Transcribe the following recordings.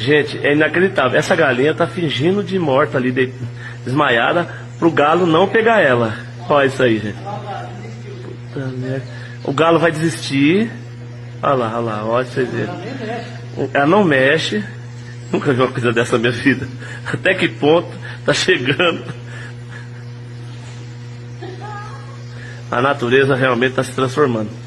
Gente, é inacreditável. Essa galinha tá fingindo de morta ali, desmaiada, pro galo não pegar ela. Olha isso aí, gente. Puta merda. O galo vai desistir. Olha lá, olha pra vocês verem. Ela não mexe. Nunca vi uma coisa dessa na minha vida. Até que ponto tá chegando. A natureza realmente está se transformando.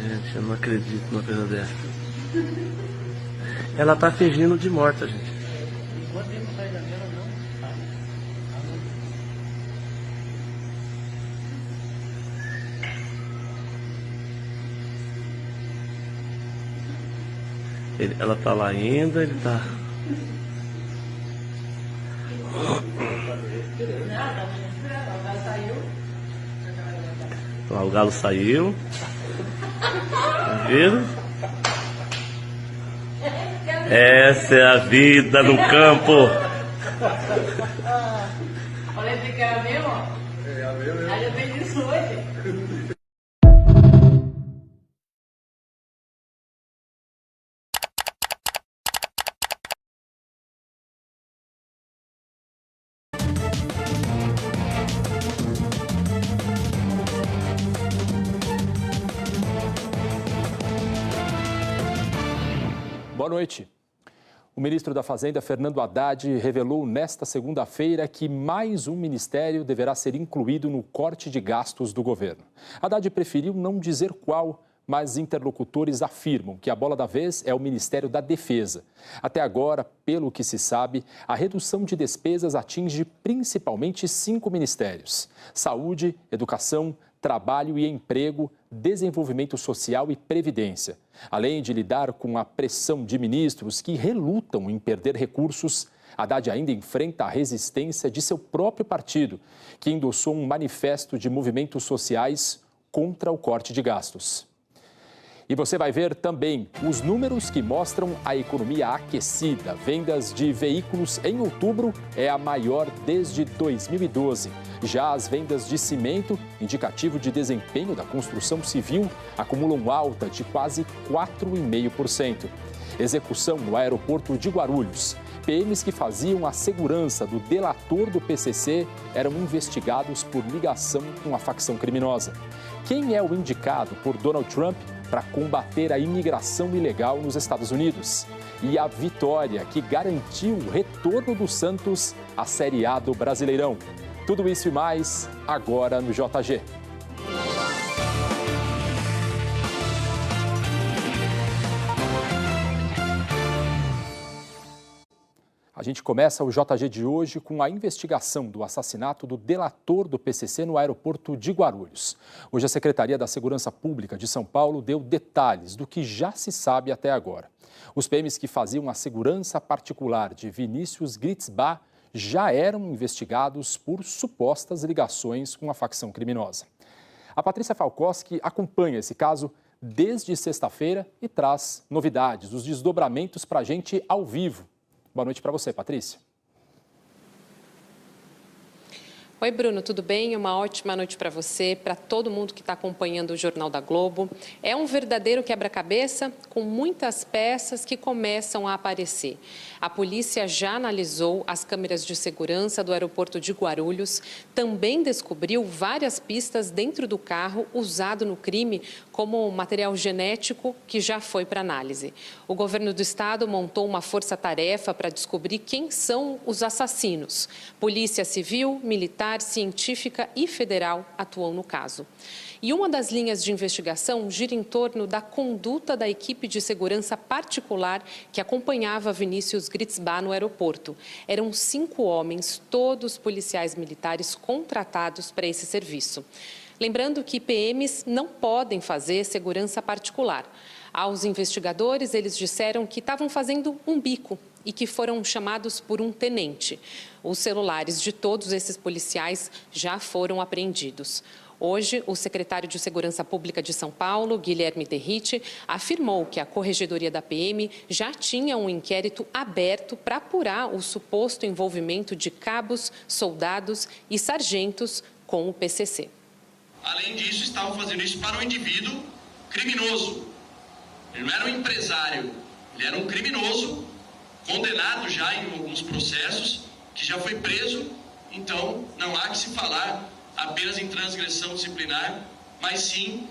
Gente, eu não acredito numa coisa dessa. Ela tá fingindo de morta, gente. Ela tá lá ainda, ele tá... Lá, o galo saiu. Tá vendo? Essa é a vida no campo. Olha esse cara mesmo, ó. Aí eu tenho isso hoje. Boa noite. O ministro da Fazenda, Fernando Haddad, revelou nesta segunda-feira que mais um ministério deverá ser incluído no corte de gastos do governo. Haddad preferiu não dizer qual, mas interlocutores afirmam que a bola da vez é o Ministério da Defesa. Até agora, pelo que se sabe, a redução de despesas atinge principalmente 5 ministérios: Saúde, Educação, Trabalho e Emprego, Desenvolvimento Social e Previdência. Além de lidar com a pressão de ministros que relutam em perder recursos, Haddad ainda enfrenta a resistência de seu próprio partido, que endossou um manifesto de movimentos sociais contra o corte de gastos. E você vai ver também os números que mostram a economia aquecida. Vendas de veículos em outubro é a maior desde 2012. Já as vendas de cimento, indicativo de desempenho da construção civil, acumulam alta de quase 4,5%. Execução no aeroporto de Guarulhos. PMs que faziam a segurança do delator do PCC eram investigados por ligação com a facção criminosa. Quem é o indicado por Donald Trump para combater a imigração ilegal nos Estados Unidos? E a vitória que garantiu o retorno do Santos à Série A do Brasileirão. Tudo isso e mais agora no JG. A gente começa o JG de hoje com a investigação do assassinato do delator do PCC no aeroporto de Guarulhos. Hoje a Secretaria da Segurança Pública de São Paulo deu detalhes do que já se sabe até agora. Os PMs que faziam a segurança particular de Vinícius Gritzbach já eram investigados por supostas ligações com a facção criminosa. A Patrícia Falkowski acompanha esse caso desde sexta-feira e traz novidades, os desdobramentos para a gente ao vivo. Boa noite para você, Patrícia. Oi, Bruno, tudo bem? Uma ótima noite para você, para todo mundo que está acompanhando o Jornal da Globo. É um verdadeiro quebra-cabeça com muitas peças que começam a aparecer. A polícia já analisou as câmeras de segurança do aeroporto de Guarulhos, também descobriu várias pistas dentro do carro usado no crime, como material genético que já foi para análise. O governo do estado montou uma força-tarefa para descobrir quem são os assassinos. Polícia Civil, Militar, Científica e Federal atuam no caso. E uma das linhas de investigação gira em torno da conduta da equipe de segurança particular que acompanhava Vinícius Gritzbach no aeroporto. Eram 5 homens, todos policiais militares contratados para esse serviço. Lembrando que PMs não podem fazer segurança particular. Aos investigadores, eles disseram que estavam fazendo um bico e que foram chamados por um tenente. Os celulares de todos esses policiais já foram apreendidos. Hoje, o secretário de Segurança Pública de São Paulo, Guilherme Derrite, afirmou que a Corregedoria da PM já tinha um inquérito aberto para apurar o suposto envolvimento de cabos, soldados e sargentos com o PCC. Além disso, estavam fazendo isso para um indivíduo criminoso. Ele não era um empresário, ele era um criminoso, condenado já em alguns processos, que já foi preso. Então, não há que se falar apenas em transgressão disciplinar, mas sim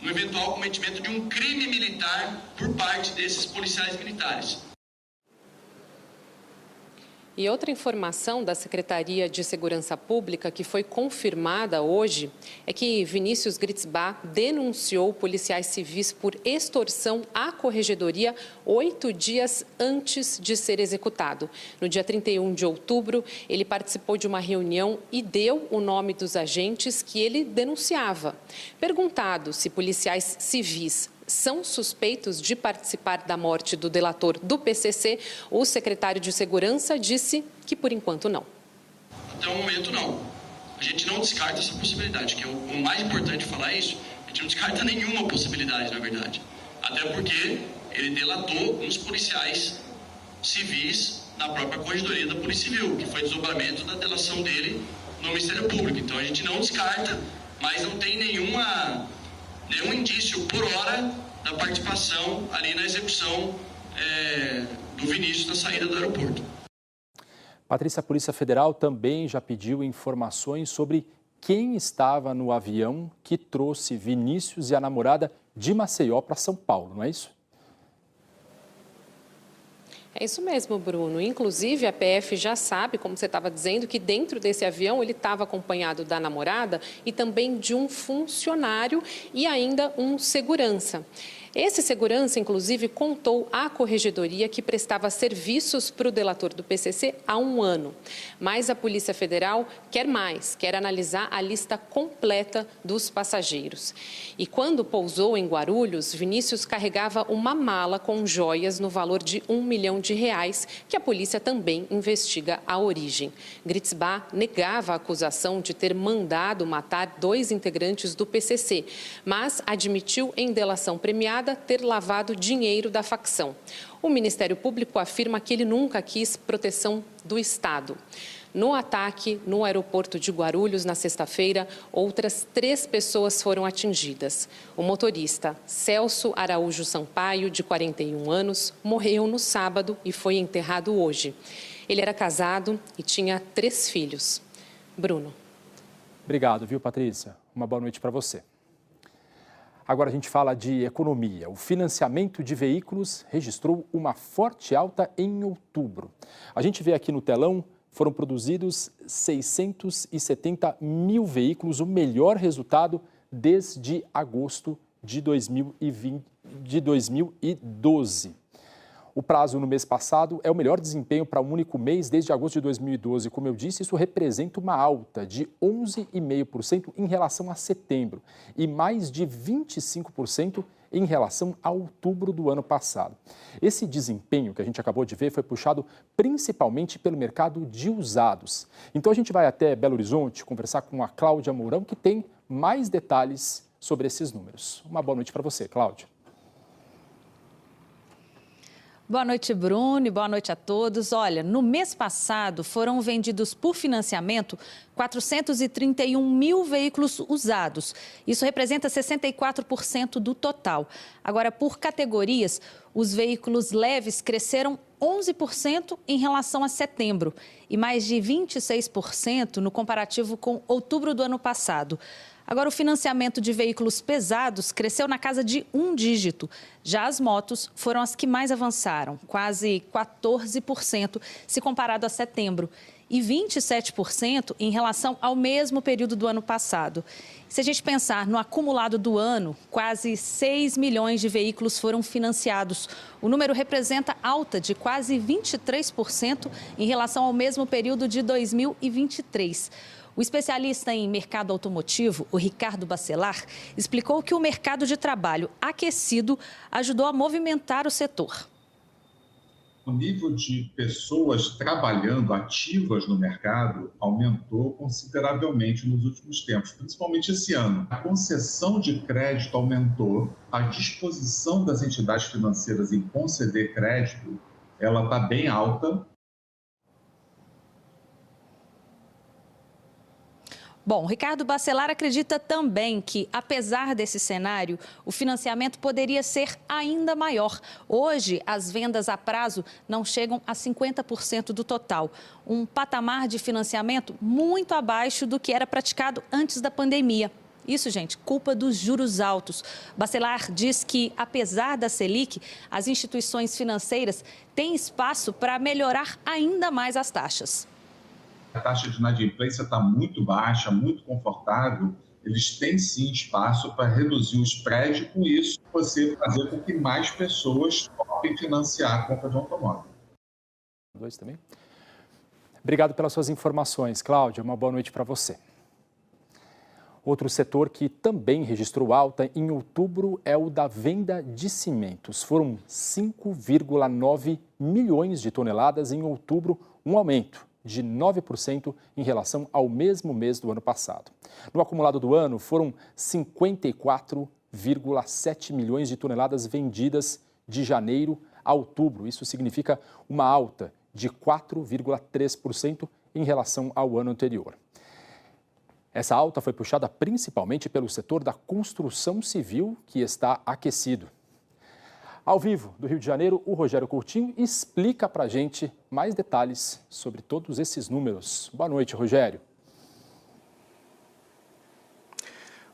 no eventual cometimento de um crime militar por parte desses policiais militares. E outra informação da Secretaria de Segurança Pública que foi confirmada hoje é que Vinícius Gritzbach denunciou policiais civis por extorsão à Corregedoria 8 dias antes de ser executado. No dia 31 de outubro, ele participou de uma reunião e deu o nome dos agentes que ele denunciava. Perguntado se policiais civis são suspeitos de participar da morte do delator do PCC, o secretário de Segurança disse que, por enquanto, não. Até o momento, não. A gente não descarta essa possibilidade, que é o mais importante falar isso. A gente não descarta nenhuma possibilidade, na verdade. Até porque ele delatou uns policiais civis na própria Corregedoria da Polícia Civil, que foi desdobramento da delação dele no Ministério Público. Então, a gente não descarta, mas não tem nenhum indício por hora da participação ali na execução do Vinícius na saída do aeroporto. Patrícia, a Polícia Federal também já pediu informações sobre quem estava no avião que trouxe Vinícius e a namorada de Maceió para São Paulo, não é isso? É isso mesmo, Bruno. Inclusive, a PF já sabe, como você estava dizendo, que dentro desse avião ele estava acompanhado da namorada e também de um funcionário e ainda um segurança. Esse segurança, inclusive, contou à Corregedoria que prestava serviços para o delator do PCC há 1 ano. Mas a Polícia Federal quer mais, quer analisar a lista completa dos passageiros. E quando pousou em Guarulhos, Vinícius carregava uma mala com joias no valor de R$1 milhão, que a polícia também investiga a origem. Gritzbach negava a acusação de ter mandado matar 2 integrantes do PCC, mas admitiu em delação premiada ter lavado dinheiro da facção. O Ministério Público afirma que ele nunca quis proteção do Estado. No ataque no aeroporto de Guarulhos, na sexta-feira, outras 3 pessoas foram atingidas. O motorista Celso Araújo Sampaio, de 41 anos, morreu no sábado e foi enterrado hoje. Ele era casado e tinha 3 filhos. Bruno. Obrigado, viu, Patrícia? Uma boa noite para você. Agora a gente fala de economia. O financiamento de veículos registrou uma forte alta em outubro. A gente vê aqui no telão, foram produzidos 670 mil veículos, o melhor resultado desde agosto de 2012. O prazo no mês passado é o melhor desempenho para um único mês desde agosto de 2012. Como eu disse, isso representa uma alta de 11,5% em relação a setembro e mais de 25% em relação a outubro do ano passado. Esse desempenho que a gente acabou de ver foi puxado principalmente pelo mercado de usados. Então a gente vai até Belo Horizonte conversar com a Cláudia Mourão, que tem mais detalhes sobre esses números. Uma boa noite para você, Cláudia. Boa noite, Bruno, e boa noite a todos. Olha, no mês passado foram vendidos por financiamento 431 mil veículos usados. Isso representa 64% do total. Agora, por categorias, os veículos leves cresceram 11% em relação a setembro e mais de 26% no comparativo com outubro do ano passado. Agora, o financiamento de veículos pesados cresceu na casa de 1 dígito. Já as motos foram as que mais avançaram, quase 14% se comparado a setembro e 27% em relação ao mesmo período do ano passado. Se a gente pensar no acumulado do ano, quase 6 milhões de veículos foram financiados. O número representa alta de quase 23% em relação ao mesmo período de 2023. O especialista em mercado automotivo, o Ricardo Bacelar, explicou que o mercado de trabalho aquecido ajudou a movimentar o setor. O nível de pessoas trabalhando ativas no mercado aumentou consideravelmente nos últimos tempos, principalmente esse ano. A concessão de crédito aumentou, a disposição das entidades financeiras em conceder crédito, ela está bem alta. Bom, Ricardo Bacelar acredita também que, apesar desse cenário, o financiamento poderia ser ainda maior. Hoje, as vendas a prazo não chegam a 50% do total. Um patamar de financiamento muito abaixo do que era praticado antes da pandemia. Isso, gente, culpa dos juros altos. Bacelar diz que, apesar da Selic, as instituições financeiras têm espaço para melhorar ainda mais as taxas. A taxa de inadimplência está muito baixa, muito confortável. Eles têm, sim, espaço para reduzir o spread e, com isso, você fazer com que mais pessoas topem financiar a compra de um automóvel. Também. Obrigado pelas suas informações, Cláudia. Uma boa noite para você. Outro setor que também registrou alta em outubro é o da venda de cimentos. Foram 5,9 milhões de toneladas em outubro, um aumento de 9% em relação ao mesmo mês do ano passado. No acumulado do ano, foram 54,7 milhões de toneladas vendidas de janeiro a outubro. Isso significa uma alta de 4,3% em relação ao ano anterior. Essa alta foi puxada principalmente pelo setor da construção civil, que está aquecido. Ao vivo, do Rio de Janeiro, o Rogério Coutinho explica para a gente mais detalhes sobre todos esses números. Boa noite, Rogério.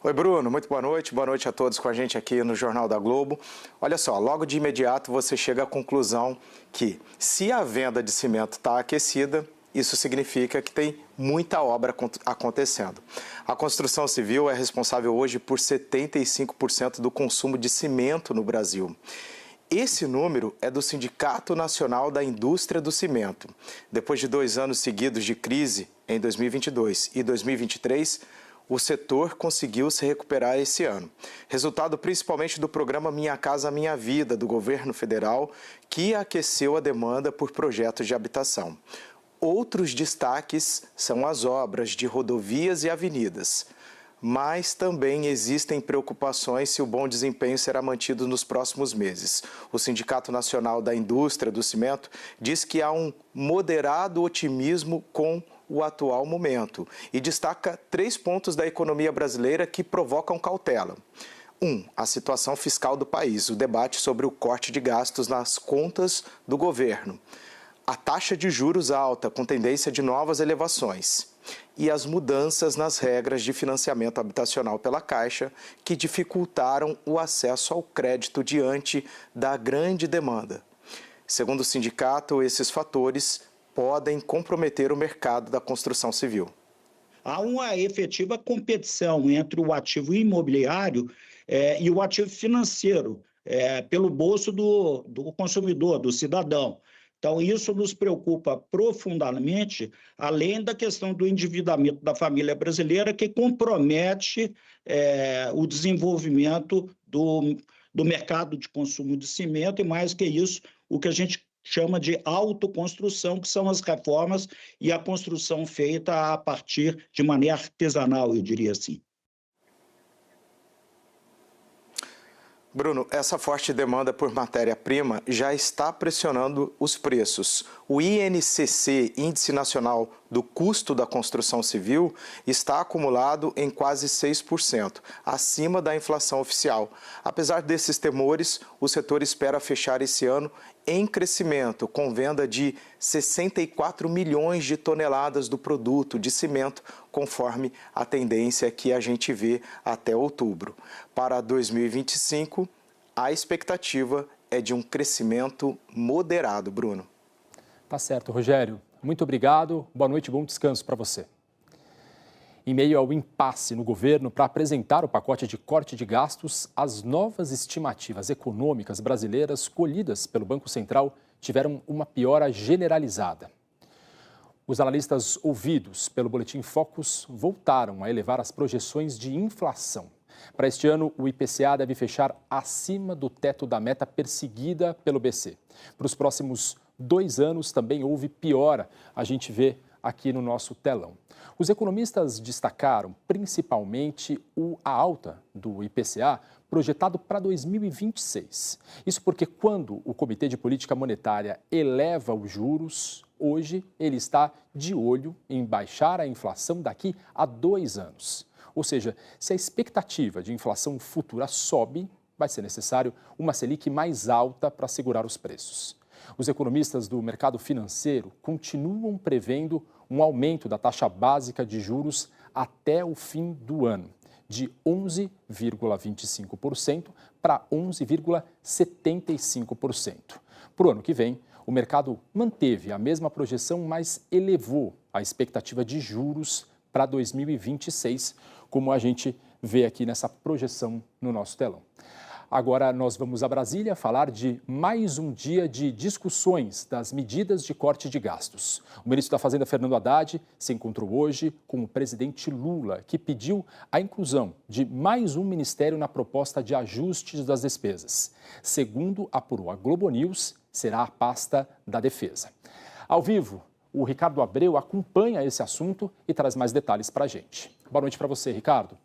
Oi, Bruno, muito boa noite a todos com a gente aqui no Jornal da Globo. Olha só, logo de imediato você chega à conclusão que se a venda de cimento está aquecida, isso significa que tem muita obra acontecendo. A construção civil é responsável hoje por 75% do consumo de cimento no Brasil. Esse número é do Sindicato Nacional da Indústria do Cimento. Depois de 2 anos seguidos de crise, em 2022 e 2023, o setor conseguiu se recuperar esse ano. Resultado principalmente do programa Minha Casa Minha Vida, do governo federal, que aqueceu a demanda por projetos de habitação. Outros destaques são as obras de rodovias e avenidas. Mas também existem preocupações se o bom desempenho será mantido nos próximos meses. O Sindicato Nacional da Indústria do Cimento diz que há um moderado otimismo com o atual momento e destaca 3 pontos da economia brasileira que provocam cautela. 1. A situação fiscal do país, o debate sobre o corte de gastos nas contas do governo. A taxa de juros alta, com tendência de novas elevações. E as mudanças nas regras de financiamento habitacional pela Caixa, que dificultaram o acesso ao crédito diante da grande demanda. Segundo o sindicato, esses fatores podem comprometer o mercado da construção civil. Há uma efetiva competição entre o ativo imobiliário e o ativo financeiro, pelo bolso do consumidor, do cidadão. Então, isso nos preocupa profundamente, além da questão do endividamento da família brasileira, que compromete o desenvolvimento do mercado de consumo de cimento e, mais que isso, o que a gente chama de autoconstrução, que são as reformas e a construção feita a partir de maneira artesanal, eu diria assim. Bruno, essa forte demanda por matéria-prima já está pressionando os preços. O INCC, Índice Nacional do Custo da Construção Civil, está acumulado em quase 6%, acima da inflação oficial. Apesar desses temores, o setor espera fechar esse ano em crescimento, com venda de 64 milhões de toneladas do produto de cimento, conforme a tendência que a gente vê até outubro. Para 2025, a expectativa é de um crescimento moderado, Bruno. Tá certo, Rogério. Muito obrigado. Boa noite e bom descanso para você. Em meio ao impasse no governo para apresentar o pacote de corte de gastos, as novas estimativas econômicas brasileiras colhidas pelo Banco Central tiveram uma piora generalizada. Os analistas ouvidos pelo Boletim Focus voltaram a elevar as projeções de inflação. Para este ano, o IPCA deve fechar acima do teto da meta perseguida pelo BC. Para os próximos 2 anos também houve piora. A gente vê aqui no nosso telão. Os economistas destacaram principalmente a alta do IPCA projetado para 2026. Isso porque quando o Comitê de Política Monetária eleva os juros, hoje ele está de olho em baixar a inflação daqui a 2 anos. Ou seja, se a expectativa de inflação futura sobe, vai ser necessário uma Selic mais alta para segurar os preços. Os economistas do mercado financeiro continuam prevendo um aumento da taxa básica de juros até o fim do ano, de 11,25% para 11,75%. Para o ano que vem, o mercado manteve a mesma projeção, mas elevou a expectativa de juros para 2026, como a gente vê aqui nessa projeção no nosso telão. Agora nós vamos a Brasília falar de mais um dia de discussões das medidas de corte de gastos. O ministro da Fazenda, Fernando Haddad, se encontrou hoje com o presidente Lula, que pediu a inclusão de mais um ministério na proposta de ajustes das despesas. Segundo apurou a Globo News, será a pasta da Defesa. Ao vivo, o Ricardo Abreu acompanha esse assunto e traz mais detalhes para a gente. Boa noite para você, Ricardo.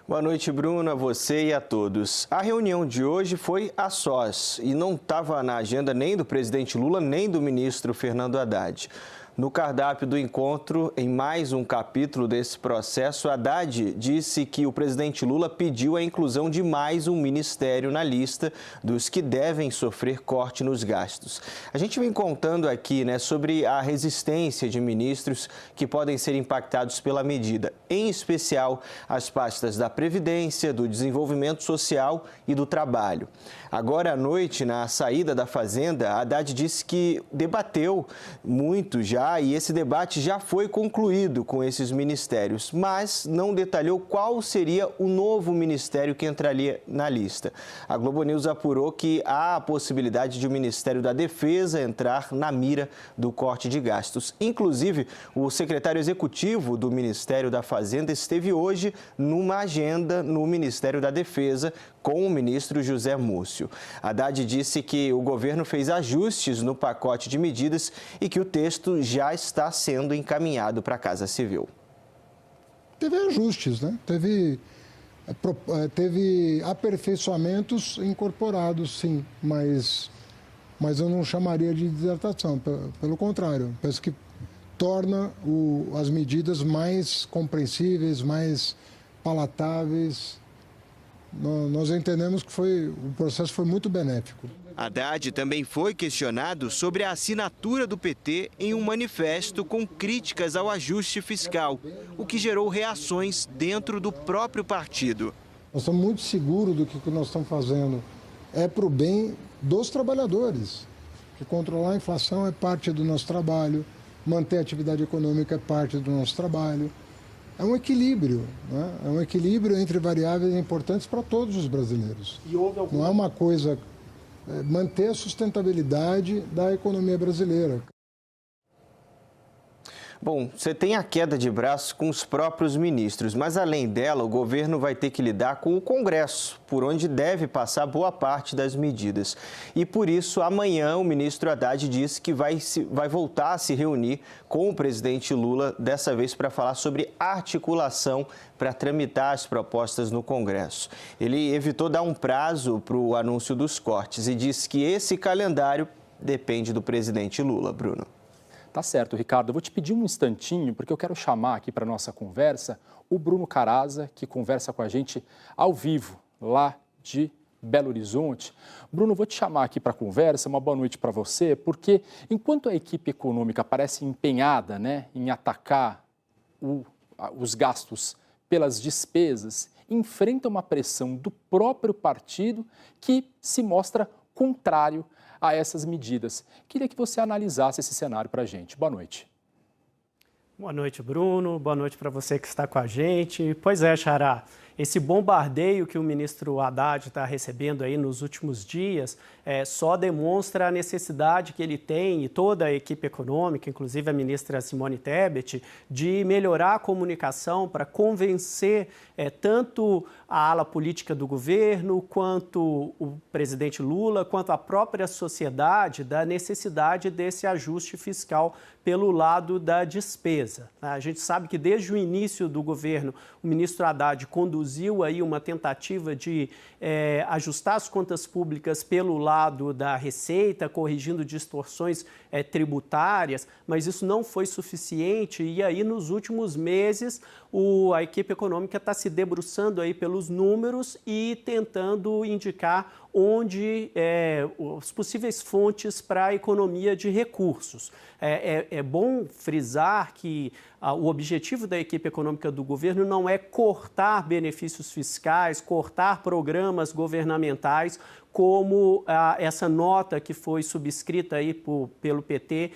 Boa noite, Bruno, a você e a todos. A reunião de hoje foi a sós e não estava na agenda nem do presidente Lula, nem do ministro Fernando Haddad. No cardápio do encontro, em mais um capítulo desse processo, Haddad disse que o presidente Lula pediu a inclusão de mais um ministério na lista dos que devem sofrer corte nos gastos. A gente vem contando aqui, sobre a resistência de ministros que podem ser impactados pela medida, em especial as pastas da Previdência, do Desenvolvimento Social e do Trabalho. Agora à noite, na saída da Fazenda, Haddad disse que debateu muito já e esse debate já foi concluído com esses ministérios, mas não detalhou qual seria o novo ministério que entraria na lista. A Globo News apurou que há a possibilidade de o Ministério da Defesa entrar na mira do corte de gastos. Inclusive, o secretário executivo do Ministério da Fazenda esteve hoje numa agenda no Ministério da Defesa com o ministro José Múcio. Haddad disse que o governo fez ajustes no pacote de medidas e que o texto já está sendo encaminhado para a Casa Civil. Teve ajustes, Teve aperfeiçoamentos incorporados, sim, mas eu não chamaria de desertação, pelo contrário, penso que torna as medidas mais compreensíveis, mais palatáveis. Nós entendemos que o processo foi muito benéfico. Haddad também foi questionado sobre a assinatura do PT em um manifesto com críticas ao ajuste fiscal, o que gerou reações dentro do próprio partido. Nós estamos muito seguros do que nós estamos fazendo é para o bem dos trabalhadores, que controlar a inflação é parte do nosso trabalho, manter a atividade econômica é parte do nosso trabalho. É um equilíbrio, É um equilíbrio entre variáveis importantes para todos os brasileiros. Não é uma coisa... manter a sustentabilidade da economia brasileira. Bom, você tem a queda de braço com os próprios ministros, mas além dela, o governo vai ter que lidar com o Congresso, por onde deve passar boa parte das medidas. E por isso, amanhã, o ministro Haddad disse que vai voltar a se reunir com o presidente Lula, dessa vez para falar sobre articulação para tramitar as propostas no Congresso. Ele evitou dar um prazo para o anúncio dos cortes e disse que esse calendário depende do presidente Lula, Bruno. Tá certo, Ricardo. Eu vou te pedir um instantinho, porque eu quero chamar aqui para a nossa conversa o Bruno Caraza, que conversa com a gente ao vivo, lá de Belo Horizonte. Bruno, vou te chamar aqui para a conversa, uma boa noite para você, porque enquanto a equipe econômica parece empenhada em atacar os gastos pelas despesas, enfrenta uma pressão do próprio partido que se mostra contrário a essas medidas. Queria que você analisasse esse cenário para a gente. Boa noite. Boa noite, Bruno. Boa noite para você que está com a gente. Pois é, Xará. esse bombardeio que o ministro Haddad está recebendo aí nos últimos dias só demonstra a necessidade que ele tem, e toda a equipe econômica, inclusive a ministra Simone Tebet, de melhorar a comunicação para convencer tanto a ala política do governo, quanto o presidente Lula, quanto a própria sociedade da necessidade desse ajuste fiscal pelo lado da despesa. A gente sabe que desde o início do governo, o ministro Haddad conduziu aí uma tentativa de ajustar as contas públicas pelo lado da receita, corrigindo distorções tributárias, mas isso não foi suficiente e aí nos últimos meses a equipe econômica está se debruçando aí pelos números e tentando indicar onde as possíveis fontes para a economia de recursos. É bom frisar que o objetivo da equipe econômica do governo não é cortar benefícios fiscais, cortar programas governamentais, como essa nota que foi subscrita aí pelo PT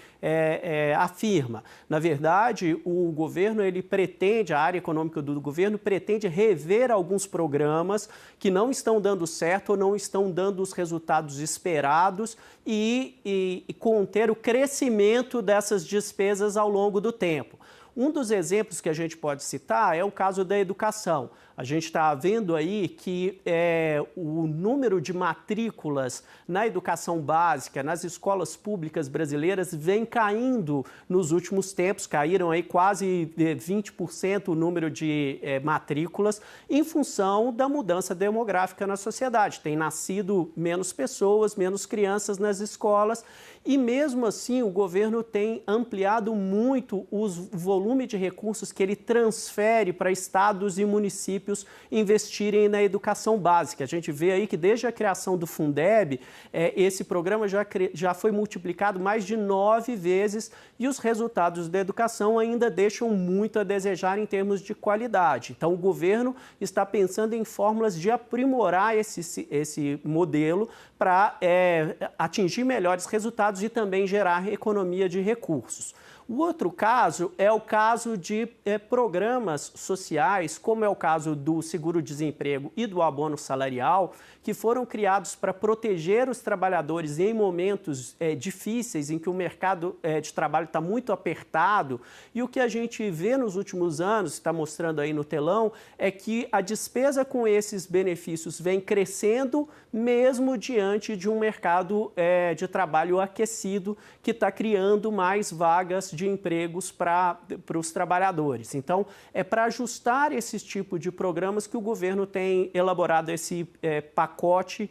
afirma. Na verdade, o governo, a área econômica do governo pretende rever alguns programas que não estão dando certo ou não estão dando os resultados esperados e conter o crescimento dessas despesas ao longo do tempo. Um dos exemplos que a gente pode citar é o caso da educação. A gente está vendo aí que o número de matrículas na educação básica, nas escolas públicas brasileiras, vem caindo nos últimos tempos, caíram aí quase 20% o número de matrículas, em função da mudança demográfica na sociedade. Tem nascido menos pessoas, menos crianças nas escolas, e mesmo assim o governo tem ampliado muito o volume de recursos que ele transfere para estados e municípios investirem na educação básica. A gente vê aí que desde a criação do Fundeb, esse programa já foi multiplicado mais de 9 vezes e os resultados da educação ainda deixam muito a desejar em termos de qualidade. Então, o governo está pensando em fórmulas de aprimorar esse modelo para atingir melhores resultados e também gerar economia de recursos. O outro caso é o caso de programas sociais, como é o caso do seguro-desemprego e do abono salarial, que foram criados para proteger os trabalhadores em momentos difíceis, em que o mercado de trabalho está muito apertado. E o que a gente vê nos últimos anos, está mostrando aí no telão, é que a despesa com esses benefícios vem crescendo, mesmo diante de um mercado de trabalho aquecido, que está criando mais vagas de empregos para os trabalhadores. Então, é para ajustar esse tipo de programas que o governo tem elaborado esse pacote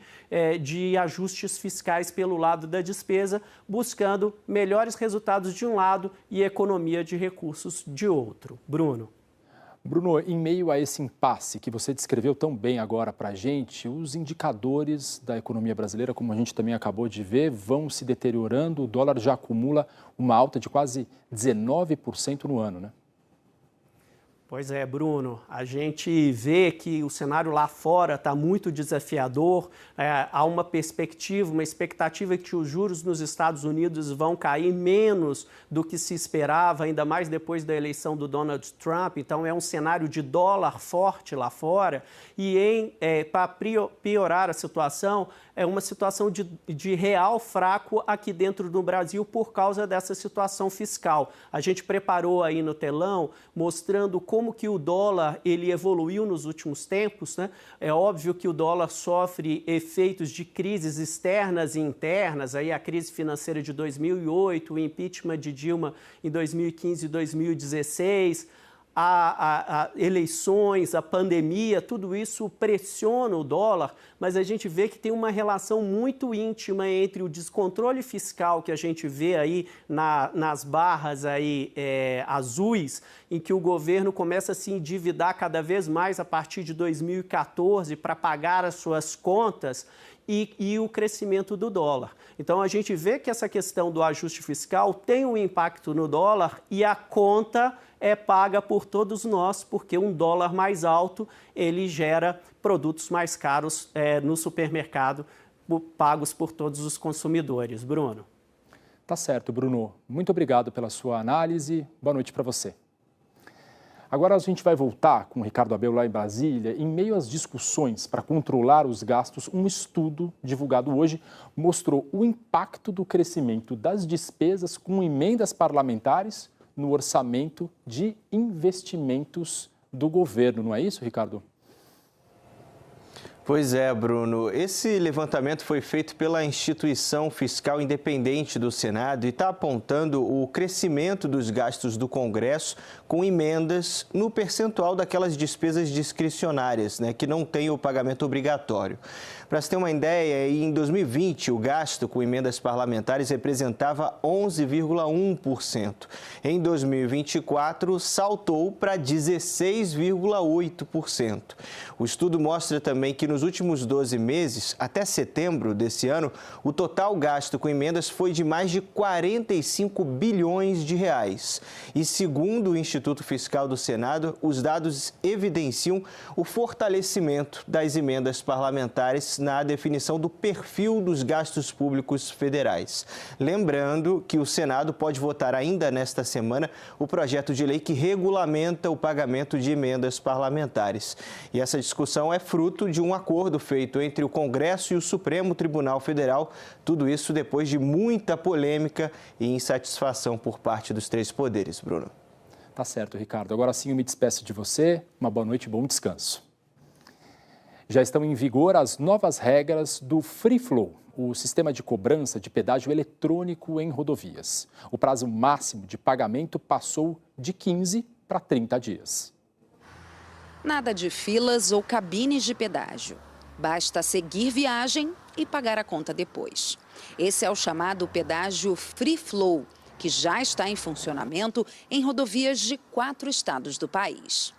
de ajustes fiscais pelo lado da despesa, buscando melhores resultados de um lado e economia de recursos de outro. Bruno, em meio a esse impasse que você descreveu tão bem agora para a gente, os indicadores da economia brasileira, como a gente também acabou de ver, vão se deteriorando. O dólar já acumula uma alta de quase 19% no ano, né? Pois é, Bruno, a gente vê que o cenário lá fora está muito desafiador, há uma expectativa que os juros nos Estados Unidos vão cair menos do que se esperava, ainda mais depois da eleição do Donald Trump, então é um cenário de dólar forte lá fora e para piorar a situação, é uma situação de real fraco aqui dentro do Brasil por causa dessa situação fiscal. A gente preparou aí no telão, mostrando como que o dólar ele evoluiu nos últimos tempos, né? É óbvio que o dólar sofre efeitos de crises externas e internas, aí a crise financeira de 2008, o impeachment de Dilma em 2015 e 2016, eleições, a pandemia, tudo isso pressiona o dólar, mas a gente vê que tem uma relação muito íntima entre o descontrole fiscal que a gente vê aí nas barras aí, azuis, em que o governo começa a se endividar cada vez mais a partir de 2014 para pagar as suas contas, e o crescimento do dólar. Então, a gente vê que essa questão do ajuste fiscal tem um impacto no dólar e a conta é paga por todos nós, porque um dólar mais alto, ele gera produtos mais caros no supermercado, pagos por todos os consumidores. Bruno. Tá certo, Bruno. Muito obrigado pela sua análise. Boa noite para você. Agora a gente vai voltar com o Ricardo Abel lá em Brasília. Em meio às discussões para controlar os gastos, um estudo divulgado hoje mostrou o impacto do crescimento das despesas com emendas parlamentares no orçamento de investimentos do governo. Não é isso, Ricardo? Pois é, Bruno. Esse levantamento foi feito pela Instituição Fiscal Independente do Senado e está apontando o crescimento dos gastos do Congresso com emendas no percentual daquelas despesas discricionárias, né, que não tem o pagamento obrigatório. Para você ter uma ideia, em 2020, o gasto com emendas parlamentares representava 11,1%. Em 2024, saltou para 16,8%. O estudo mostra também que nos últimos 12 meses, até setembro desse ano, o total gasto com emendas foi de mais de 45 bilhões de reais. E segundo o Instituto Fiscal do Senado, os dados evidenciam o fortalecimento das emendas parlamentares na definição do perfil dos gastos públicos federais. Lembrando que o Senado pode votar ainda nesta semana o projeto de lei que regulamenta o pagamento de emendas parlamentares. E essa discussão é fruto de um acordo feito entre o Congresso e o Supremo Tribunal Federal, tudo isso depois de muita polêmica e insatisfação por parte dos três poderes, Bruno. Tá certo, Ricardo. Agora sim eu me despeço de você. Uma boa noite e bom descanso. Já estão em vigor as novas regras do Free Flow, o sistema de cobrança de pedágio eletrônico em rodovias. O prazo máximo de pagamento passou de 15 para 30 dias. Nada de filas ou cabines de pedágio. Basta seguir viagem e pagar a conta depois. Esse é o chamado pedágio Free Flow, que já está em funcionamento em rodovias de 4 estados do país.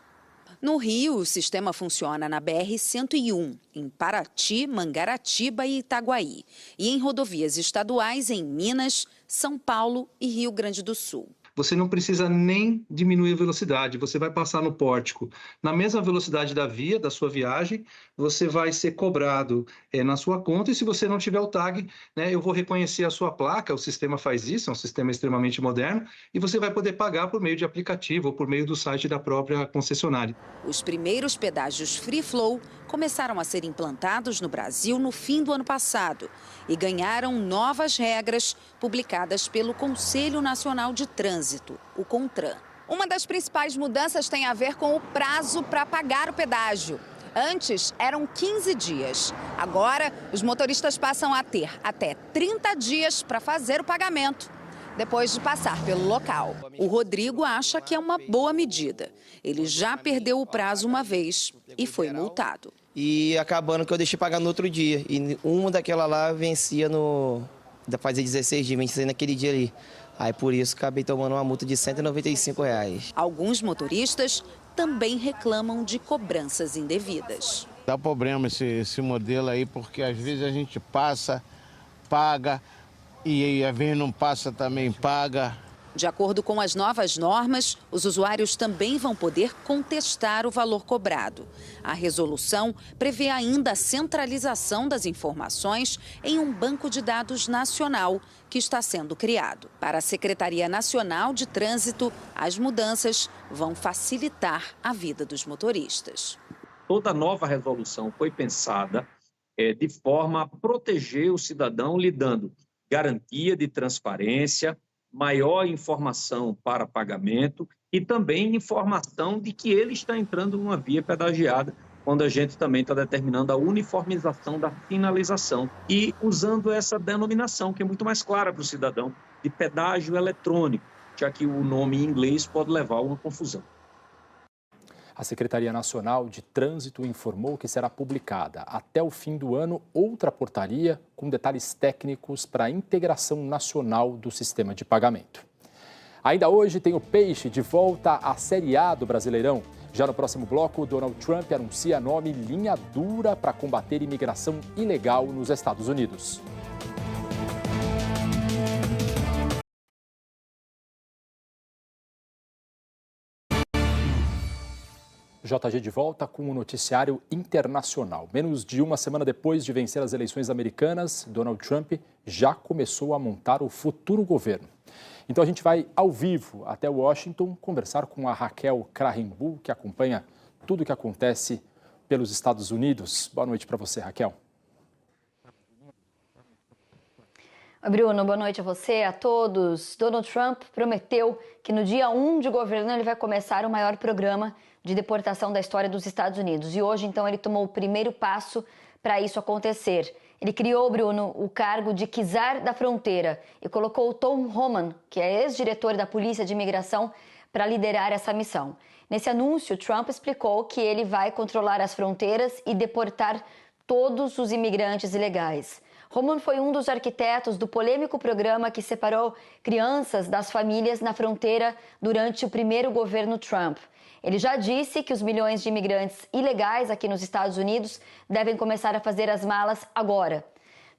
No Rio, o sistema funciona na BR-101, em Paraty, Mangaratiba e Itaguaí, e em rodovias estaduais em Minas, São Paulo e Rio Grande do Sul. Você não precisa nem diminuir a velocidade, você vai passar no pórtico na mesma velocidade da via, da sua viagem, você vai ser cobrado na sua conta e se você não tiver o tag, né, eu vou reconhecer a sua placa, o sistema faz isso, é um sistema extremamente moderno, e você vai poder pagar por meio de aplicativo ou por meio do site da própria concessionária. Os primeiros pedágios Free Flow começaram a ser implantados no Brasil no fim do ano passado e ganharam novas regras publicadas pelo Conselho Nacional de Trânsito, o CONTRAN. Uma das principais mudanças tem a ver com o prazo para pagar o pedágio. Antes, eram 15 dias. Agora, os motoristas passam a ter até 30 dias para fazer o pagamento, depois de passar pelo local. O Rodrigo acha que é uma boa medida. Ele já perdeu o prazo uma vez e foi multado. E acabando que eu deixei pagar no outro dia. E uma daquela lá vencia fazia 16 dias, vencia naquele dia ali. Aí por isso acabei tomando uma multa de R$ 195. Alguns motoristas também reclamam de cobranças indevidas. Dá problema esse modelo aí, porque às vezes a gente passa, paga, e às vezes não passa também, paga. De acordo com as novas normas, os usuários também vão poder contestar o valor cobrado. A resolução prevê ainda a centralização das informações em um banco de dados nacional que está sendo criado. Para a Secretaria Nacional de Trânsito, as mudanças vão facilitar a vida dos motoristas. Toda nova resolução foi pensada de forma a proteger o cidadão, lhe dando garantia de transparência, maior informação para pagamento e também informação de que ele está entrando numa via pedagiada, quando a gente também está determinando a uniformização da sinalização e usando essa denominação, que é muito mais clara para o cidadão, de pedágio eletrônico, já que o nome em inglês pode levar a uma confusão. A Secretaria Nacional de Trânsito informou que será publicada até o fim do ano outra portaria com detalhes técnicos para a integração nacional do sistema de pagamento. Ainda hoje tem o Peixe de volta à Série A do Brasileirão. Já no próximo bloco, Donald Trump anuncia nome linha dura para combater imigração ilegal nos Estados Unidos. JG de volta com o noticiário internacional. Menos de uma semana depois de vencer as eleições americanas, Donald Trump já começou a montar o futuro governo. Então a gente vai ao vivo até Washington conversar com a Raquel Krahenbuhl, que acompanha tudo o que acontece pelos Estados Unidos. Boa noite para você, Raquel. Oi, Bruno, boa noite a você, a todos. Donald Trump prometeu que no dia 1 de governo ele vai começar o maior programa de deportação da história dos Estados Unidos. E hoje, então, ele tomou o primeiro passo para isso acontecer. Ele criou, Bruno, o cargo de czar da fronteira e colocou o Tom Homan, que é ex-diretor da Polícia de Imigração, para liderar essa missão. Nesse anúncio, Trump explicou que ele vai controlar as fronteiras e deportar todos os imigrantes ilegais. Homan foi um dos arquitetos do polêmico programa que separou crianças das famílias na fronteira durante o primeiro governo Trump. Ele já disse que os milhões de imigrantes ilegais aqui nos Estados Unidos devem começar a fazer as malas agora.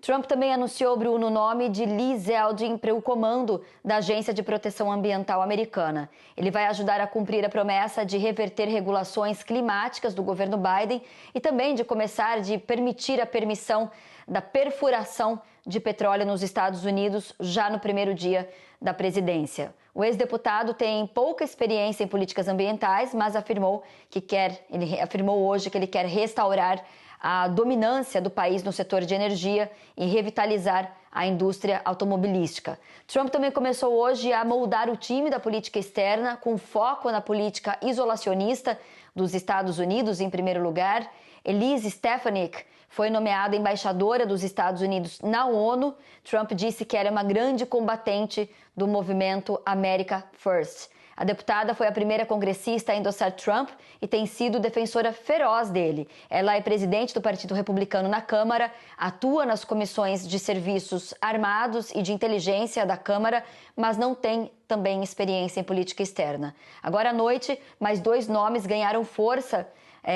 Trump também anunciou, Bruno, o nome de Lee Zeldin para o comando da Agência de Proteção Ambiental Americana. Ele vai ajudar a cumprir a promessa de reverter regulações climáticas do governo Biden e também de começar a permitir a permissão da perfuração de petróleo nos Estados Unidos já no primeiro dia da presidência. O ex-deputado tem pouca experiência em políticas ambientais, mas ele afirmou hoje que ele quer restaurar a dominância do país no setor de energia e revitalizar a indústria automobilística. Trump também começou hoje a moldar o time da política externa com foco na política isolacionista dos Estados Unidos, em primeiro lugar. Elise Stefanik foi nomeada embaixadora dos Estados Unidos na ONU. Trump disse que era uma grande combatente do movimento America First. A deputada foi a primeira congressista a endossar Trump e tem sido defensora feroz dele. Ela é presidente do Partido Republicano na Câmara, atua nas comissões de serviços armados e de inteligência da Câmara, mas não tem também experiência em política externa. Agora à noite, mais 2 nomes ganharam força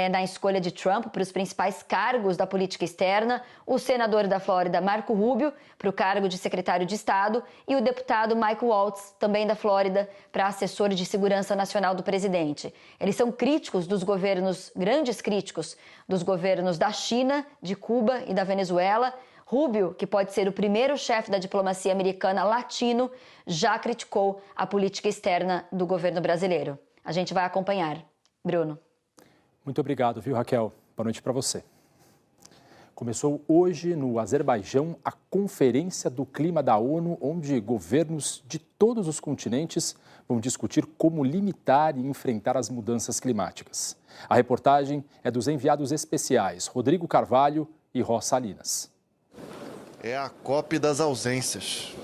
na escolha de Trump para os principais cargos da política externa: o senador da Flórida, Marco Rubio, para o cargo de secretário de Estado, e o deputado Mike Waltz, também da Flórida, para assessor de segurança nacional do presidente. Eles são grandes críticos dos governos da China, de Cuba e da Venezuela. Rubio, que pode ser o primeiro chefe da diplomacia americana latino, já criticou a política externa do governo brasileiro. A gente vai acompanhar. Bruno. Muito obrigado, viu, Raquel? Boa noite para você. Começou hoje no Azerbaijão a Conferência do Clima da ONU, onde governos de todos os continentes vão discutir como limitar e enfrentar as mudanças climáticas. A reportagem é dos enviados especiais Rodrigo Carvalho e Ró Salinas. É a COP das ausências.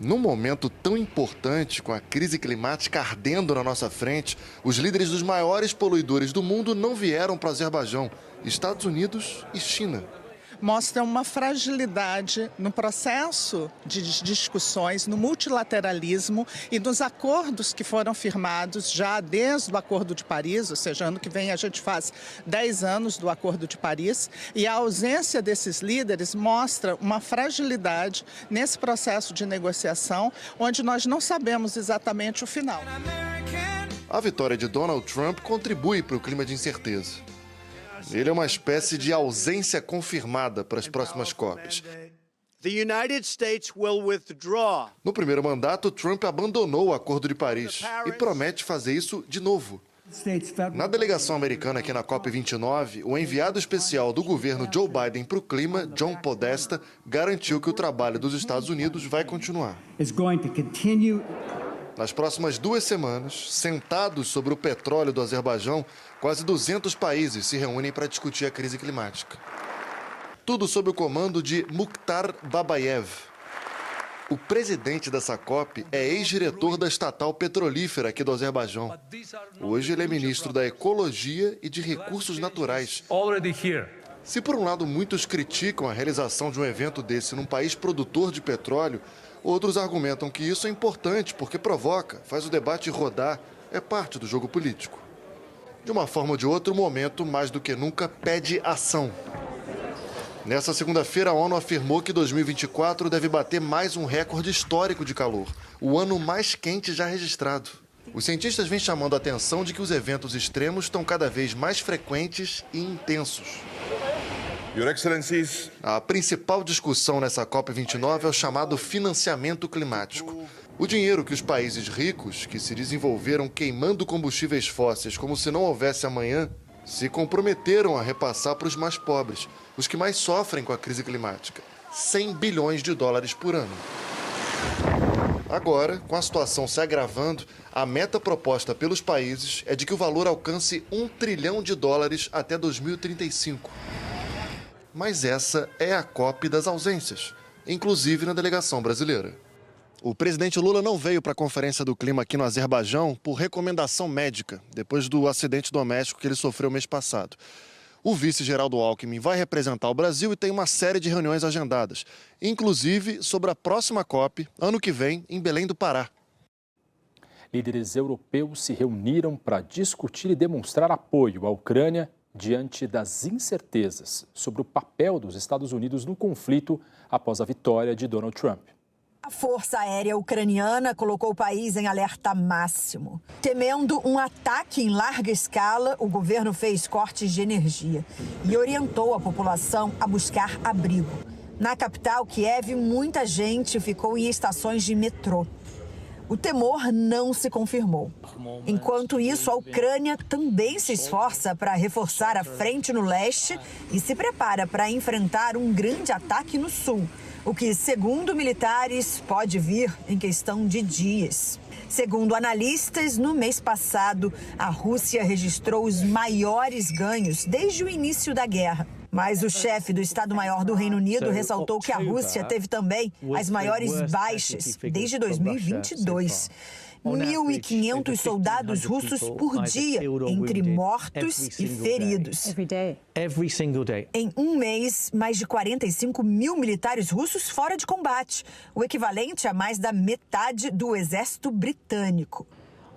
Num momento tão importante, com a crise climática ardendo na nossa frente, os líderes dos maiores poluidores do mundo não vieram para o Azerbaijão, Estados Unidos e China. Mostra uma fragilidade no processo de discussões, no multilateralismo e nos acordos que foram firmados já desde o Acordo de Paris, ou seja, ano que vem a gente faz 10 anos do Acordo de Paris, e a ausência desses líderes mostra uma fragilidade nesse processo de negociação, onde nós não sabemos exatamente o final. A vitória de Donald Trump contribui para o clima de incerteza. Ele é uma espécie de ausência confirmada para as próximas COPs. No primeiro mandato, Trump abandonou o Acordo de Paris e promete fazer isso de novo. Na delegação americana aqui na COP29, o enviado especial do governo Joe Biden para o clima, John Podesta, garantiu que o trabalho dos Estados Unidos vai continuar. Nas próximas 2 semanas, sentados sobre o petróleo do Azerbaijão, quase 200 países se reúnem para discutir a crise climática. Tudo sob o comando de Mukhtar Babayev. O presidente dessa COP é ex-diretor da estatal petrolífera aqui do Azerbaijão. Hoje ele é ministro da Ecologia e de Recursos Naturais. Se por um lado muitos criticam a realização de um evento desse num país produtor de petróleo, outros argumentam que isso é importante porque provoca, faz o debate rodar, é parte do jogo político. De uma forma ou de outra, o momento, mais do que nunca, pede ação. Nessa segunda-feira, a ONU afirmou que 2024 deve bater mais um recorde histórico de calor, o ano mais quente já registrado. Os cientistas vêm chamando a atenção de que os eventos extremos estão cada vez mais frequentes e intensos. Your Excellencies. A principal discussão nessa COP29 é o chamado financiamento climático. O dinheiro que os países ricos, que se desenvolveram queimando combustíveis fósseis como se não houvesse amanhã, se comprometeram a repassar para os mais pobres, os que mais sofrem com a crise climática. 100 bilhões de dólares por ano. Agora, com a situação se agravando, a meta proposta pelos países é de que o valor alcance $1 trilhão até 2035. Mas essa é a COP das ausências, inclusive na delegação brasileira. O presidente Lula não veio para a Conferência do Clima aqui no Azerbaijão por recomendação médica, depois do acidente doméstico que ele sofreu mês passado. O vice Geraldo Alckmin vai representar o Brasil e tem uma série de reuniões agendadas, inclusive sobre a próxima COP, ano que vem, em Belém do Pará. Líderes europeus se reuniram para discutir e demonstrar apoio à Ucrânia diante das incertezas sobre o papel dos Estados Unidos no conflito após a vitória de Donald Trump. A Força Aérea Ucraniana colocou o país em alerta máximo. Temendo um ataque em larga escala, o governo fez cortes de energia e orientou a população a buscar abrigo. Na capital, Kiev, muita gente ficou em estações de metrô. O temor não se confirmou. Enquanto isso, a Ucrânia também se esforça para reforçar a frente no leste e se prepara para enfrentar um grande ataque no sul, o que, segundo militares, pode vir em questão de dias. Segundo analistas, no mês passado, a Rússia registrou os maiores ganhos desde o início da guerra. Mas o chefe do Estado-Maior do Reino Unido ressaltou que a Rússia teve também as maiores baixas desde 2022. 1.500 soldados russos por dia, entre mortos e feridos. Em um mês, mais de 45 mil militares russos fora de combate, o equivalente a mais da metade do exército britânico.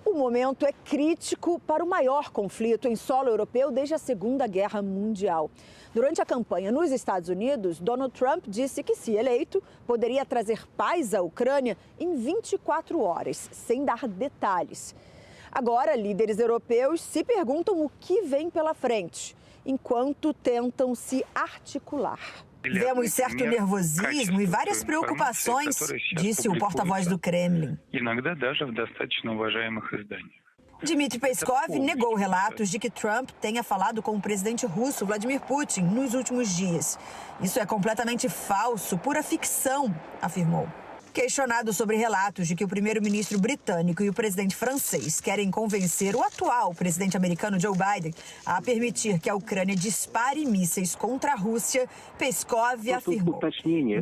O momento é crítico para o maior conflito em solo europeu desde a Segunda Guerra Mundial. Durante a campanha nos Estados Unidos, Donald Trump disse que, se eleito, poderia trazer paz à Ucrânia em 24 horas, sem dar detalhes. Agora, líderes europeus se perguntam o que vem pela frente, enquanto tentam se articular. Vemos certo nervosismo e várias preocupações, disse o porta-voz do Kremlin. Dmitry Peskov negou relatos de que Trump tenha falado com o presidente russo Vladimir Putin nos últimos dias. Isso é completamente falso, pura ficção, afirmou. Questionado sobre relatos de que o primeiro-ministro britânico e o presidente francês querem convencer o atual presidente americano Joe Biden a permitir que a Ucrânia dispare mísseis contra a Rússia, Peskov afirmou: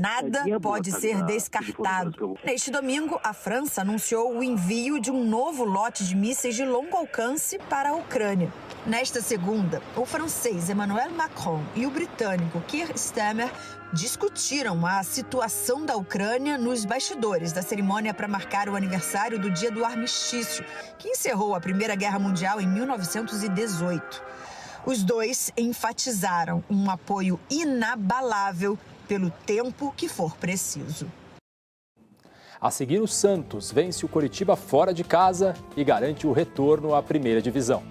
nada pode ser descartado. Neste domingo, a França anunciou o envio de um novo lote de mísseis de longo alcance para a Ucrânia. Nesta segunda, o francês Emmanuel Macron e o britânico Keir Starmer discutiram a situação da Ucrânia nos bastidores da cerimônia para marcar o aniversário do Dia do Armistício, que encerrou a Primeira Guerra Mundial em 1918. Os dois enfatizaram um apoio inabalável pelo tempo que for preciso. A seguir, o Santos vence o Coritiba fora de casa e garante o retorno à primeira divisão.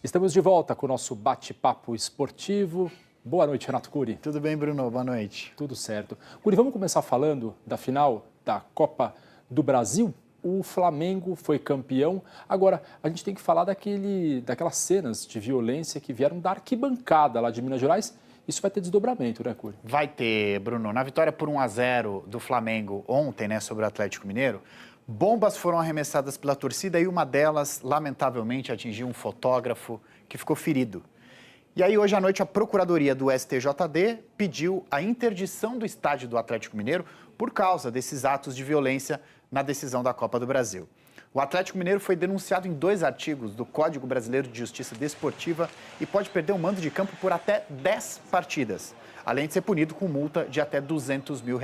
Estamos de volta com o nosso bate-papo esportivo. Boa noite, Renato Cury. Tudo bem, Bruno? Boa noite. Tudo certo. Cury, vamos começar falando da final da Copa do Brasil. O Flamengo foi campeão. Agora, a gente tem que falar daquelas cenas de violência que vieram da arquibancada lá de Minas Gerais. Isso vai ter desdobramento, né, Cury? Vai ter, Bruno. Na vitória por 1-0 do Flamengo ontem, né, sobre o Atlético Mineiro, bombas foram arremessadas pela torcida e uma delas, lamentavelmente, atingiu um fotógrafo que ficou ferido. E aí, hoje à noite, a Procuradoria do STJD pediu a interdição do estádio do Atlético Mineiro por causa desses atos de violência na decisão da Copa do Brasil. O Atlético Mineiro foi denunciado em 2 artigos do Código Brasileiro de Justiça Desportiva e pode perder o mando de campo por até 10 partidas, além de ser punido com multa de até R$200 mil.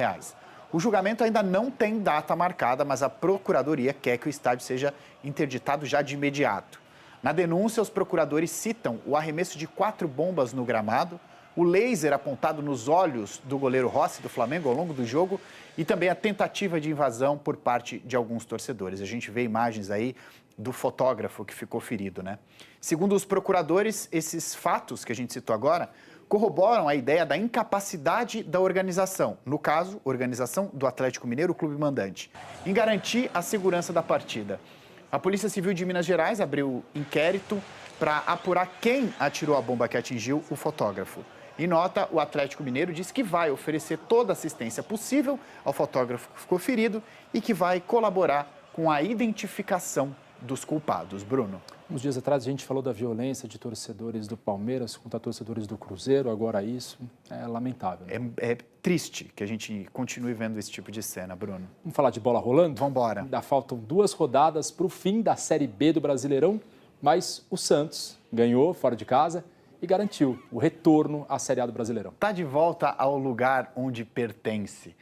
O julgamento ainda não tem data marcada, mas a Procuradoria quer que o estádio seja interditado já de imediato. Na denúncia, os procuradores citam o arremesso de 4 bombas no gramado, o laser apontado nos olhos do goleiro Rossi do Flamengo ao longo do jogo e também a tentativa de invasão por parte de alguns torcedores. A gente vê imagens aí do fotógrafo que ficou ferido, né? Segundo os procuradores, esses fatos que a gente citou agora corroboram a ideia da incapacidade da organização, no caso, organização do Atlético Mineiro, o clube mandante, em garantir a segurança da partida. A Polícia Civil de Minas Gerais abriu inquérito para apurar quem atirou a bomba que atingiu o fotógrafo. Em nota, o Atlético Mineiro diz que vai oferecer toda a assistência possível ao fotógrafo que ficou ferido e que vai colaborar com a identificação dos culpados. Bruno. Uns dias atrás a gente falou da violência de torcedores do Palmeiras contra torcedores do Cruzeiro, agora isso é lamentável. Né? É triste que a gente continue vendo esse tipo de cena, Bruno. Vamos falar de bola rolando? Vamos embora. Ainda faltam 2 rodadas para o fim da Série B do Brasileirão, mas o Santos ganhou fora de casa e garantiu o retorno à Série A do Brasileirão. Está de volta ao lugar onde pertence.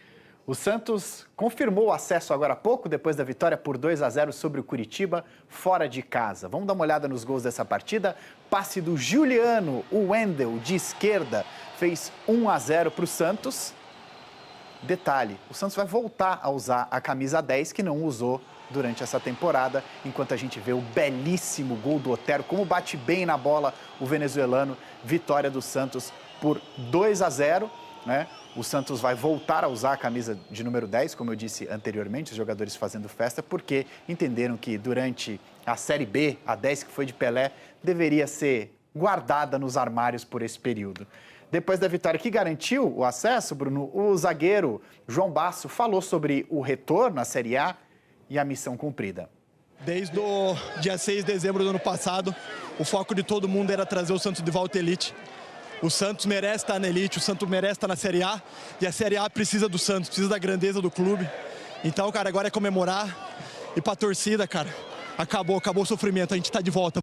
O Santos confirmou o acesso agora há pouco, depois da vitória por 2-0 sobre o Curitiba, fora de casa. Vamos dar uma olhada nos gols dessa partida. Passe do Juliano, o Wendel, de esquerda, fez 1-0 para o Santos. Detalhe, o Santos vai voltar a usar a camisa 10, que não usou durante essa temporada, enquanto a gente vê o belíssimo gol do Otero, como bate bem na bola o venezuelano. Vitória do Santos por 2-0, né? O Santos vai voltar a usar a camisa de número 10, como eu disse anteriormente, os jogadores fazendo festa, porque entenderam que durante a Série B, a 10 que foi de Pelé, deveria ser guardada nos armários por esse período. Depois da vitória que garantiu o acesso, Bruno, o zagueiro João Basso falou sobre o retorno à Série A e a missão cumprida. Desde o dia 6 de dezembro do ano passado, o foco de todo mundo era trazer o Santos de volta à elite. O Santos merece estar na elite, o Santos merece estar na Série A e a Série A precisa do Santos, precisa da grandeza do clube. Então, cara, agora é comemorar e pra torcida, cara, acabou o sofrimento, a gente tá de volta.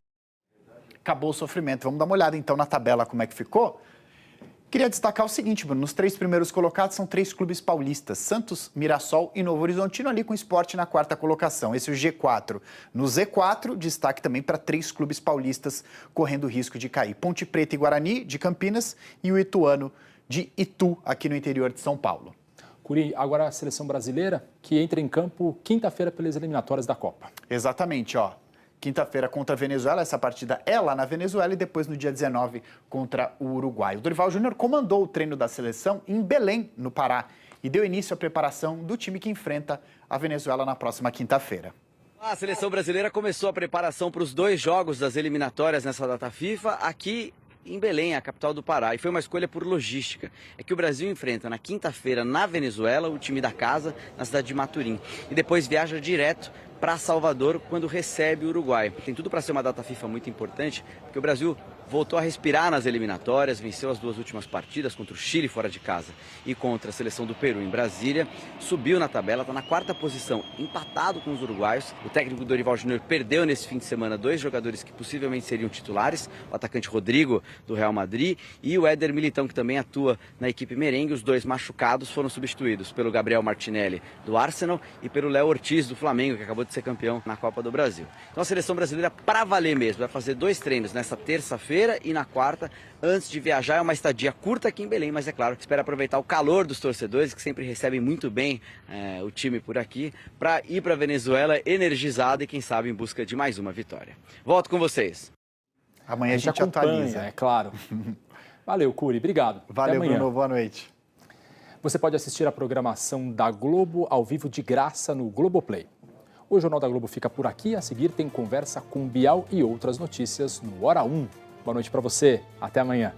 Acabou o sofrimento. Vamos dar uma olhada então na tabela como é que ficou. Queria destacar o seguinte, Bruno, nos 3 primeiros colocados são 3 clubes paulistas, Santos, Mirassol e Novo Horizontino, ali com o Sport na 4ª colocação. Esse é o G4. No Z4, destaque também para 3 clubes paulistas correndo risco de cair. Ponte Preta e Guarani, de Campinas, e o Ituano, de Itu, aqui no interior de São Paulo. Curi, agora a seleção brasileira, que entra em campo quinta-feira pelas eliminatórias da Copa. Exatamente, ó. Quinta-feira contra a Venezuela, essa partida é lá na Venezuela e depois no dia 19 contra o Uruguai. O Dorival Júnior comandou o treino da seleção em Belém, no Pará, e deu início à preparação do time que enfrenta a Venezuela na próxima quinta-feira. A seleção brasileira começou a preparação para os 2 jogos das eliminatórias nessa data FIFA aqui em Belém, a capital do Pará, e foi uma escolha por logística. É que o Brasil enfrenta na quinta-feira na Venezuela o time da casa na cidade de Maturim e depois viaja direto para Salvador quando recebe o Uruguai. Tem tudo para ser uma data FIFA muito importante, porque o Brasil voltou a respirar nas eliminatórias, venceu as 2 últimas partidas contra o Chile fora de casa e contra a seleção do Peru em Brasília, subiu na tabela, está na 4ª posição, empatado com os uruguaios. O técnico Dorival Júnior perdeu nesse fim de semana 2 jogadores que possivelmente seriam titulares, o atacante Rodrigo do Real Madrid e o Éder Militão, que também atua na equipe merengue. Os 2 machucados foram substituídos pelo Gabriel Martinelli do Arsenal e pelo Léo Ortiz do Flamengo, que acabou de ser campeão na Copa do Brasil. Então a seleção brasileira, para valer mesmo, vai fazer 2 treinos nessa terça-feira e na 4ª, antes de viajar. É uma estadia curta aqui em Belém, mas é claro, espera aproveitar o calor dos torcedores, que sempre recebem muito bem o time por aqui, para ir para a Venezuela energizado e quem sabe em busca de mais uma vitória. Volto com vocês. Amanhã a gente atualiza. É claro. Valeu, Curi. Obrigado. Valeu, Bruno. Boa noite. Você pode assistir a programação da Globo ao vivo de graça no Globoplay. O Jornal da Globo fica por aqui. A seguir tem conversa com Bial e outras notícias no Hora 1. Boa noite para você. Até amanhã.